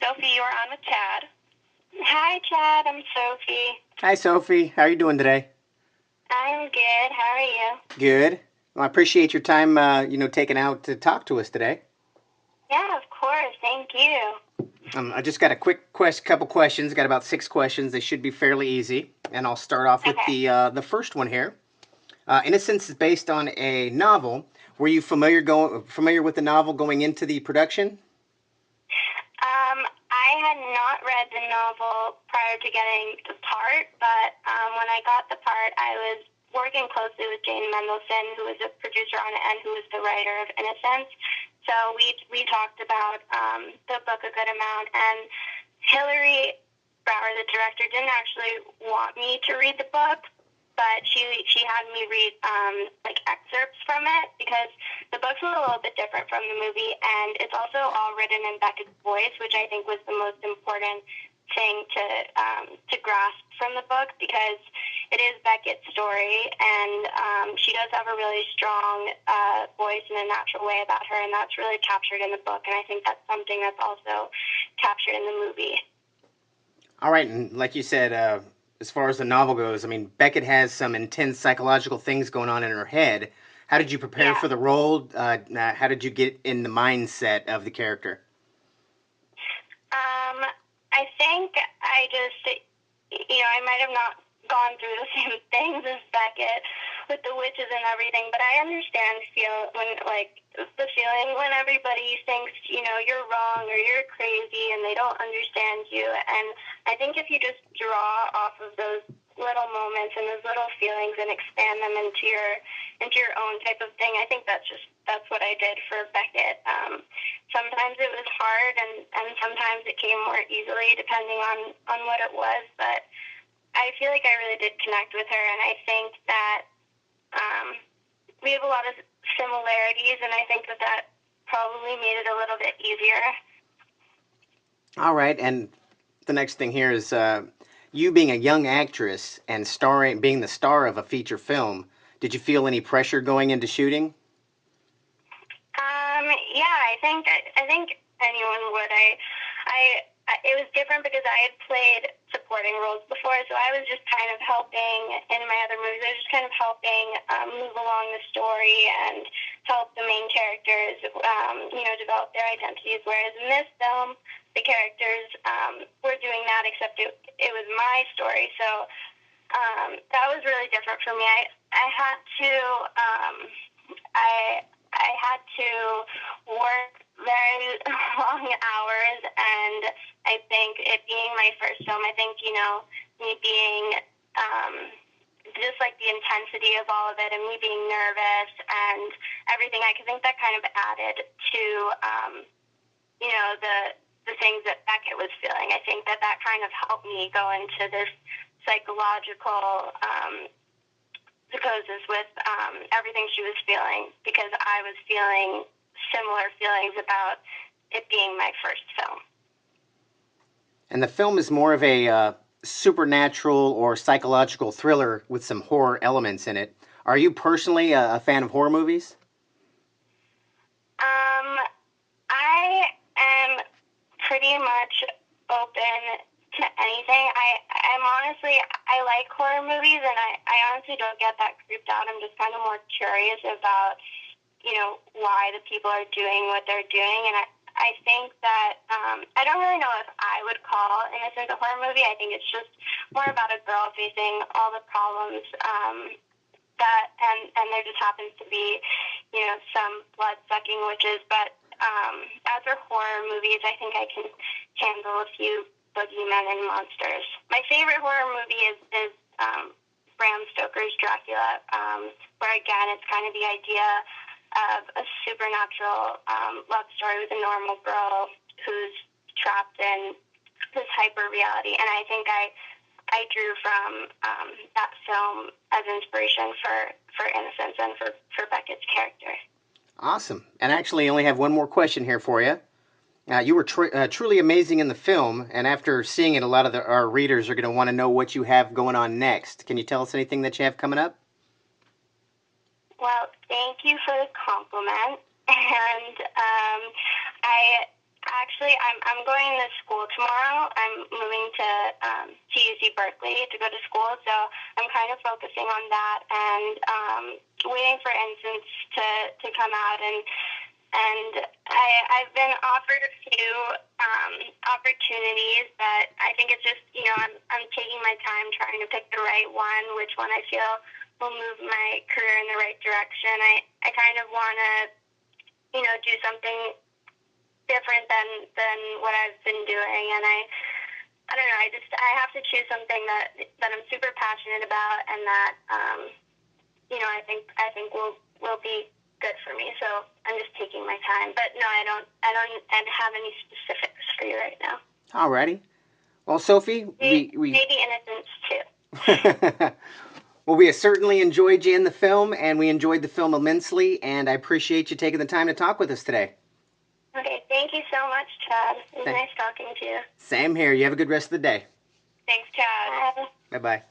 Sophie, you're on with Chad. Hi, Chad. I'm Sophie. Hi, Sophie. How are you doing today? I'm good. How are you? Good. Well, I appreciate your time, taking out to talk to us today. Yeah, of course. Thank you. I just got a couple questions. Got about 6 questions. They should be fairly easy, and I'll start off with the first one here. Innocence is based on a novel. Were you familiar with the novel going into the production? I had not read the novel prior to getting the part, but when I got the part, I was working closely with Jane Mendelsohn, who was a producer on it and who was the writer of Innocence. So we talked about the book a good amount, and Hillary Brower, the director, didn't actually want me to read the book, but she had me read excerpts from it because the book's a little bit different from the movie, and it's also all written in Beckett's voice, which I think was the most important thing to grasp from the book, because it is Beckett's story, and she does have a really strong voice in a natural way about her, and that's really captured in the book, and I think that's something that's also captured in the movie. All right, and like you said, as far as the novel goes, I mean, Beckett has some intense psychological things going on in her head. How did you prepare for the role? How did you get in the mindset of the character? I think I just, I might have not gone through the same things as Beckett with the witches and everything, but I understand the feeling when everybody thinks, you're wrong or you're crazy and they don't understand you. And I think if you just draw off of those little moments and those little feelings and expand them into your own type of thing, I think that's what I did for Beckett. Sometimes it was hard and sometimes it came more easily depending on what it was, but I feel like I really did connect with her, and I think that we have a lot of similarities, and I think that probably made it a little bit easier. All right, and the next thing here is you being a young actress and being the star of a feature film. Did you feel any pressure going into shooting? Yeah, I think anyone would. It was different because I had played supporting roles before, so I was just kind of helping in my other movies. I was just kind of helping move along the story and help the main characters, develop their identities. Whereas in this film, the characters were doing that, except it was my story. So that was really different for me. I had to I had to work very long hours, and I think it being my first film, I think, me being just like the intensity of all of it and me being nervous and everything, I think that kind of added to, the things that Beckett was feeling. I think that kind of helped me go into this psychological psychosis with everything she was feeling, because I was feeling similar feelings about it being my first film. And the film is more of a supernatural or psychological thriller with some horror elements in it. Are you personally a fan of horror movies? I am pretty much open to anything. I'm honestly, I like horror movies, and I honestly don't get that creeped out. I'm just kind of more curious about, why the people are doing what they're doing, and I think that I don't really know if I would call Innocence a horror movie. I think it's just more about a girl facing all the problems and there just happens to be, some blood-sucking witches. But as for horror movies, I think I can handle a few boogeymen and monsters. My favorite horror movie is Bram Stoker's Dracula, where again it's kind of the idea of a supernatural love story with a normal girl who's trapped in this hyper reality, and I think I drew from that film as inspiration for Innocence and for Beckett's character. Awesome. And actually, I only have one more question here for you. You were truly amazing in the film, and after seeing it, a lot of our readers are going to want to know what you have going on next. Can you tell us anything that you have coming up? Well, thank you for the compliment, and Actually, I'm going to school tomorrow. I'm moving to UC Berkeley to go to school, so I'm kind of focusing on that and waiting for Innocence to come out. And I've been offered a few opportunities, but I think it's just, I'm taking my time trying to pick the right one, which one I feel will move my career in the right direction. I kind of want to, do something different than what I've been doing, and I don't know, I have to choose something that I'm super passionate about and that I think will be good for me. So I'm just taking my time. But no, I don't have any specifics for you right now. Alrighty. Well, Sophie, maybe Innocence too. Well, we certainly enjoyed you in the film, and we enjoyed the film immensely, and I appreciate you taking the time to talk with us today. Okay, thank you so much, Chad. It was nice talking to you. Same here. You have a good rest of the day. Thanks, Chad. Bye-bye.